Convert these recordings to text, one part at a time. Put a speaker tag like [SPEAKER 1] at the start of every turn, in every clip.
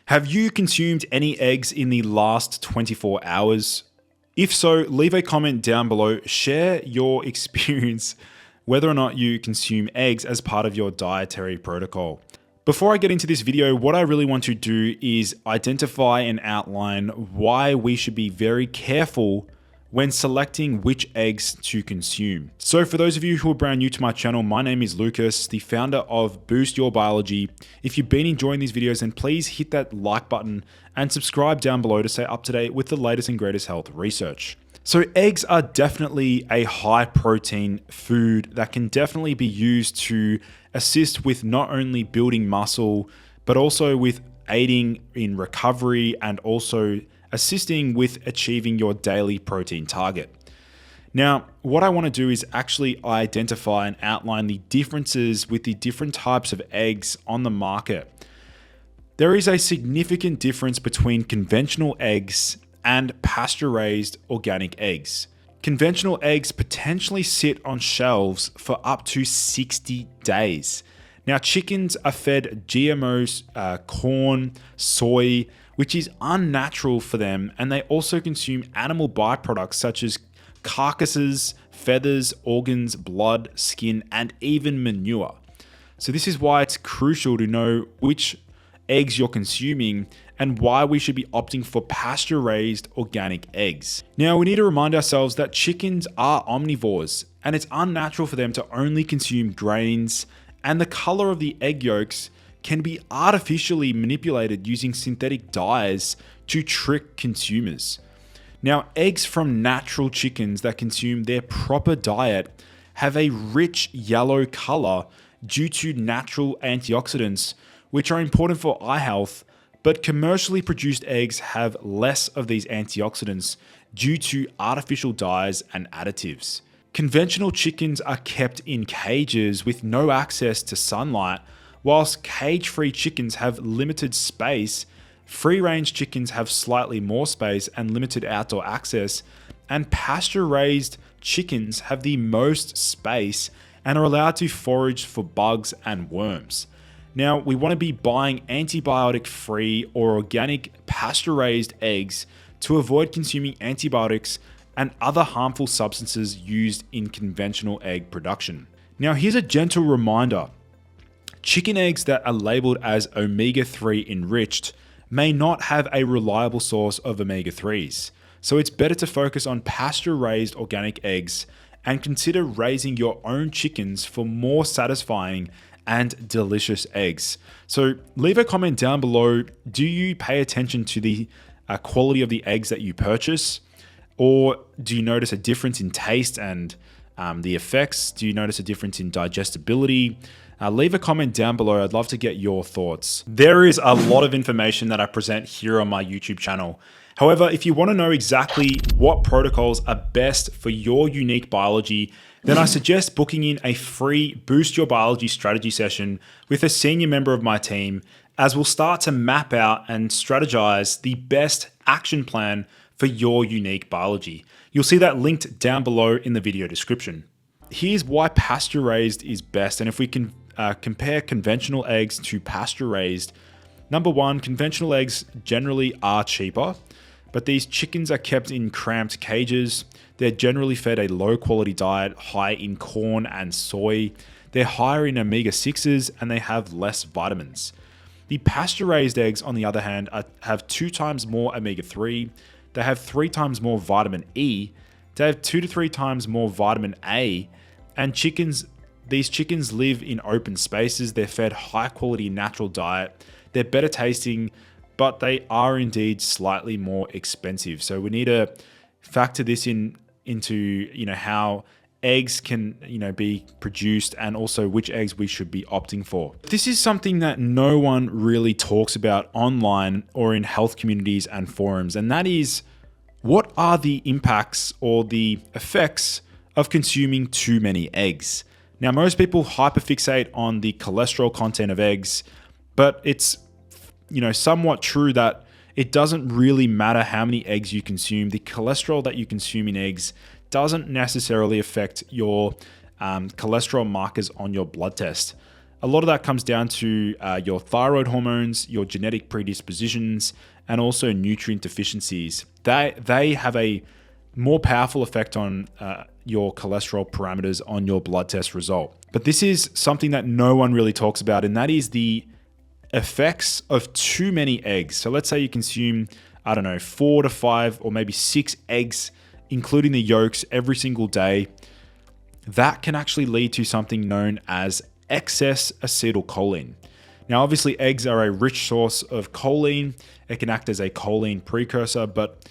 [SPEAKER 1] Have you consumed any eggs in the last 24 hours? If so, leave a comment down below. Share your experience whether or not you consume eggs as part of your dietary protocol. Before I get into this video, what I really want to do is identify and outline why we should be very careful when selecting which eggs to consume. So for those of you who are brand new to my channel, my name is Lucas, the founder of Boost Your Biology. If you've been enjoying these videos, then please hit that like button and subscribe down below to stay up to date with the latest and greatest health research. So eggs are definitely a high protein food that can definitely be used to assist with not only building muscle, but also with aiding in recovery and also assisting with achieving your daily protein target. Now, what I want to do is actually identify and outline the differences with the different types of eggs on the market. There is a significant difference between conventional eggs and pasture-raised organic eggs. Conventional eggs potentially sit on shelves for up to 60 days. Now, chickens are fed GMOs, corn, soy, which is unnatural for them, and they also consume animal byproducts such as carcasses, feathers, organs, blood, skin, and even manure. So this is why it's crucial to know which eggs you're consuming and why we should be opting for pasture-raised organic eggs. Now, we need to remind ourselves that chickens are omnivores, and it's unnatural for them to only consume grains, and the color of the egg yolks can be artificially manipulated using synthetic dyes to trick consumers. Now, eggs from natural chickens that consume their proper diet have a rich yellow color due to natural antioxidants, which are important for eye health, but commercially produced eggs have less of these antioxidants due to artificial dyes and additives. Conventional chickens are kept in cages with no access to sunlight, whilst cage-free chickens have limited space. Free-range chickens have slightly more space and limited outdoor access, and pasture-raised chickens have the most space and are allowed to forage for bugs and worms. Now, we want to be buying antibiotic-free or organic pasture-raised eggs to avoid consuming antibiotics and other harmful substances used in conventional egg production. Now, here's a gentle reminder. Chicken eggs that are labeled as omega-3 enriched may not have a reliable source of omega-3s. So it's better to focus on pasture-raised organic eggs and consider raising your own chickens for more satisfying and delicious eggs. So leave a comment down below. Do you pay attention to the quality of the eggs that you purchase? Or do you notice a difference in taste and the effects? Do you notice a difference in digestibility? Leave a comment down below. I'd love to get your thoughts. There is a lot of information that I present here on my YouTube channel. However, if you want to know exactly what protocols are best for your unique biology, then I suggest booking in a free Boost Your Biology strategy session with a senior member of my team, as we'll start to map out and strategize the best action plan for your unique biology. You'll see that linked down below in the video description. Here's why pasture-raised is best, and if we can compare conventional eggs to pasture-raised, number one, conventional eggs generally are cheaper, but these chickens are kept in cramped cages. They're generally fed a low quality diet, high in corn and soy. They're higher in omega-6s and they have less vitamins. The pasture-raised eggs, on the other hand, have 2 times more omega-3. They have 3 times more vitamin E. They have 2 to 3 times more vitamin A. And these chickens live in open spaces. They're fed high quality natural diet. They're better tasting, but they are indeed slightly more expensive. So we need to factor this into how eggs can be produced, and also which eggs we should be opting for. This is something that no one really talks about online or in health communities and forums, and that is, what are the impacts or the effects of consuming too many eggs? Now, most people hyperfixate on the cholesterol content of eggs, but it's somewhat true that it doesn't really matter how many eggs you consume. The cholesterol that you consume in eggs doesn't necessarily affect your cholesterol markers on your blood test. A lot of that comes down to your thyroid hormones, your genetic predispositions, and also nutrient deficiencies. They have a more powerful effect on your cholesterol parameters on your blood test result. But this is something that no one really talks about, and that is the effects of too many eggs. So let's say you consume, 4 to 5 or maybe 6 eggs, including the yolks, every single day. That can actually lead to something known as excess acetylcholine. Now, obviously, eggs are a rich source of choline. It can act as a choline precursor, but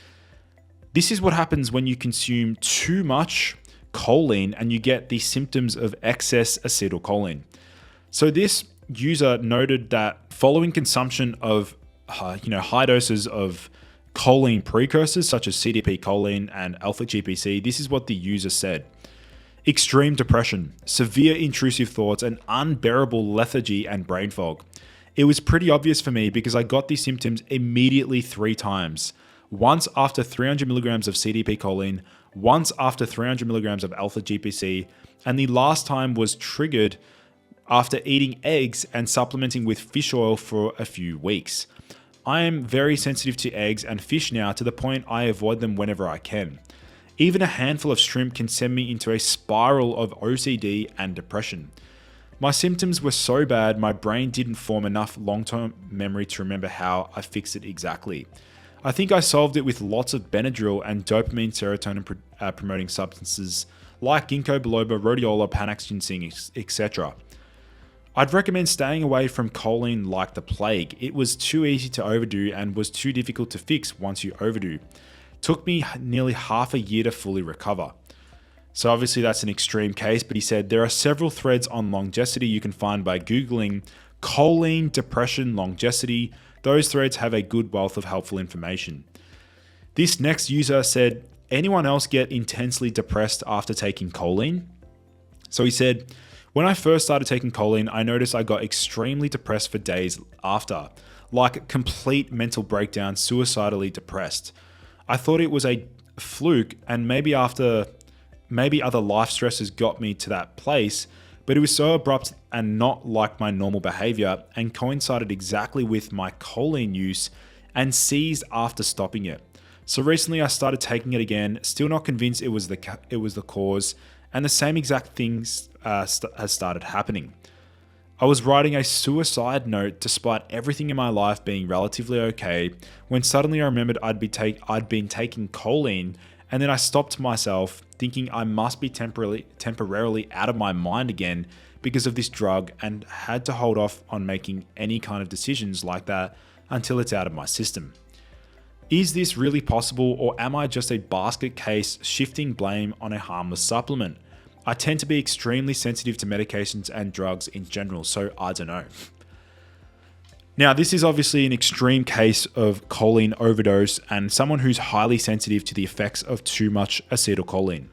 [SPEAKER 1] this is what happens when you consume too much choline and you get the symptoms of excess acetylcholine. So this user noted that following consumption of high doses of choline precursors such as CDP choline and alpha GPC, this is what the user said. Extreme depression, severe intrusive thoughts, and unbearable lethargy and brain fog. It was pretty obvious for me because I got these symptoms immediately 3 times. Once after 300 milligrams of CDP choline, once after 300 milligrams of alpha GPC, and the last time was triggered after eating eggs and supplementing with fish oil for a few weeks. I am very sensitive to eggs and fish now to the point I avoid them whenever I can. Even a handful of shrimp can send me into a spiral of OCD and depression. My symptoms were so bad, my brain didn't form enough long-term memory to remember how I fixed it exactly. I think I solved it with lots of Benadryl and dopamine serotonin promoting substances like ginkgo biloba, rhodiola, panax ginseng, etc. I'd recommend staying away from choline like the plague. It was too easy to overdo and was too difficult to fix once you overdo. Took me nearly half a year to fully recover. So obviously that's an extreme case, but he said there are several threads on longevity you can find by Googling choline depression longevity. Those threads have a good wealth of helpful information. This next user said, anyone else get intensely depressed after taking choline? So he said, when I first started taking choline, I noticed I got extremely depressed for days after, like complete mental breakdown, suicidally depressed. I thought it was a fluke and maybe other life stresses got me to that place, but it was so abrupt and not like my normal behavior and coincided exactly with my choline use and ceased after stopping it. So recently I started taking it again, still not convinced it was the cause, and the same exact things has started happening. I was writing a suicide note despite everything in my life being relatively okay, when suddenly I remembered I'd been taking choline, and then I stopped myself thinking I must be temporarily out of my mind again because of this drug, and had to hold off on making any kind of decisions like that until it's out of my system. Is this really possible, or am I just a basket case shifting blame on a harmless supplement? I tend to be extremely sensitive to medications and drugs in general, so I don't know. Now, this is obviously an extreme case of choline overdose and someone who's highly sensitive to the effects of too much acetylcholine.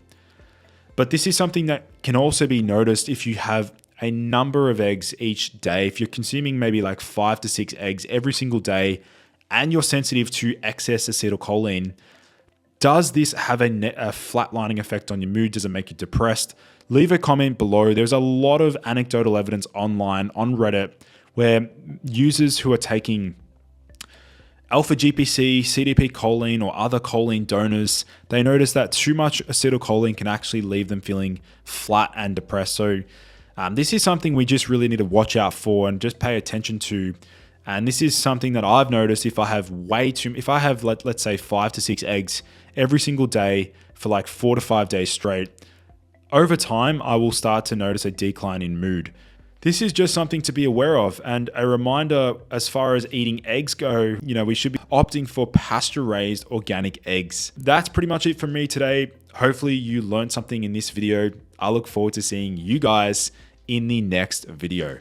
[SPEAKER 1] But this is something that can also be noticed if you have a number of eggs each day. If you're consuming maybe like 5 to 6 eggs every single day and you're sensitive to excess acetylcholine, does this have a flatlining effect on your mood? Does it make you depressed? Leave a comment below. There's a lot of anecdotal evidence online on Reddit where users who are taking alpha GPC, CDP choline, or other choline donors, they notice that too much acetylcholine can actually leave them feeling flat and depressed. So this is something we just really need to watch out for and just pay attention to. And this is something that I've noticed if I have let's say 5 to 6 eggs every single day for like 4 to 5 days straight, over time, I will start to notice a decline in mood. This is just something to be aware of, and a reminder as far as eating eggs go, we should be opting for pasture-raised organic eggs. That's pretty much it from me today. Hopefully you learned something in this video. I look forward to seeing you guys in the next video.